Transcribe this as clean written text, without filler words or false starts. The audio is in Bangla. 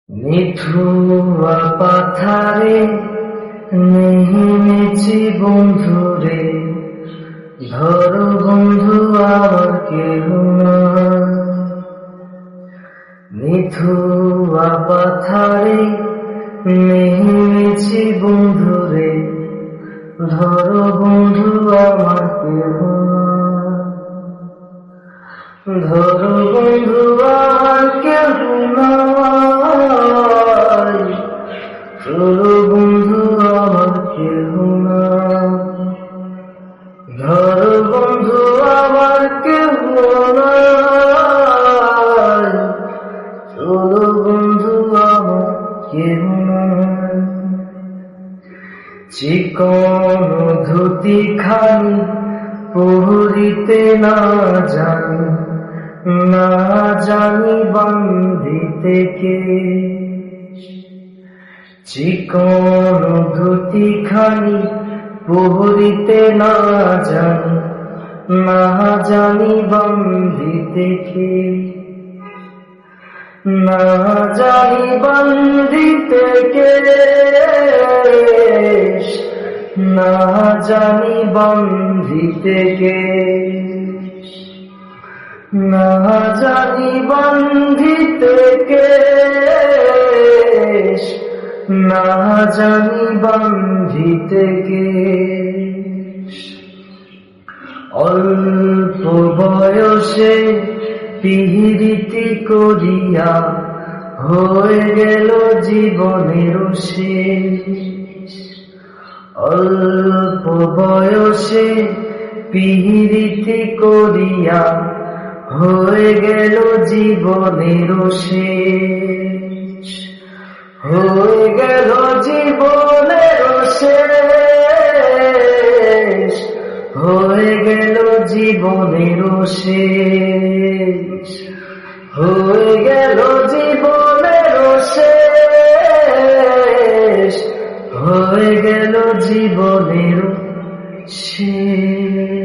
নিথুয়া পাথারে নেমেছি বন্ধুরে, ধরো বন্ধু আমার কেহ নাই। নিথুয়া পাথারে নেমেছি বন্ধুরে, ধরো বন্ধু আমার কেহ নাই। ধরো বন্ধু আমার কেহ নাই, ধরো বন্ধু আমার কেহ নাই। ধরো বন্ধু আমার কেহ নাই, ধরো বন্ধু আমার কেহ নাই। চিকন ধুতি খানি পরিতে না জানি, না জানি বান্ধিতে কে। চিকন ধুতি খানি পরিতে না জানি, না জানি বান্ধিতে কে। না জানি বান্ধিতে কে, না জানি বান্ধিতে কে। না জানি বান্ধিতে কে, না জানি বান্ধিতে কে। অল্প বয়সে পিরিতি করিয়া হয়ে গেল জীবনের শেষ। অল্প বয়সে পিরিতি করিয়া হয়ে গেল জীবনের শেষ। হয়ে গেল জীবনের শেষ, হয়ে গেল জীবনের শেষ। হয়ে গেল জীবনের শেষ, হয়ে গেল জীবনের শেষ।